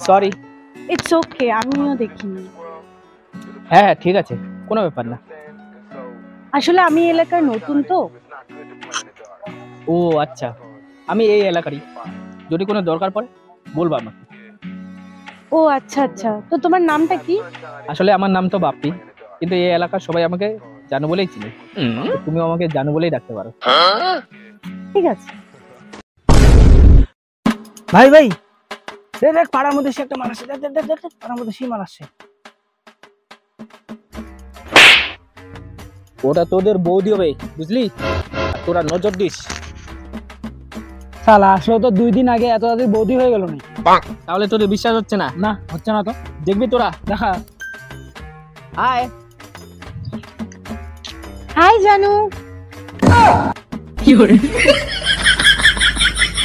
Sorry. It's okay, আমিও দেখিনি। হ্যাঁ হ্যাঁ ঠিক আছে, কোনো ব্যাপার না। আসলে আমি এই এলাকার নতুন তো। ও আচ্ছা, আমি এই এলাকারই, যদি কোনো দরকার পড়ে বলবো আমাকে। ও আচ্ছা আচ্ছা, তো তোমার নামটা কি? আসলে আমার নাম তো বাপ্পি, কিন্তু এই এলাকার সবাই আমাকে জানু বলেই চিনে। তো তুমিও আমাকে জানু বলেই ডাকতে পারো। ঠিক আছে। ভাই ভাই, দেখ দেখ পাড়ার মধ্যে সে একটা মাল আসছে, দেখ দেখ দেখ দেখ, পাড়ার মধ্যে সেই মাল আসছে। ওটা তোদের বৌদি হবে বুঝলি, আর তোরা নজর দিস। শালা আসলে তো 2 দিন আগে এত তাড়াতাড়ি বৌদি হয়ে গেল না। তাহলে তোদের বিশ্বাস হচ্ছে না? না হচ্ছে না তো। দেখবি তোরা, দেখা। হাই। হাই জানু।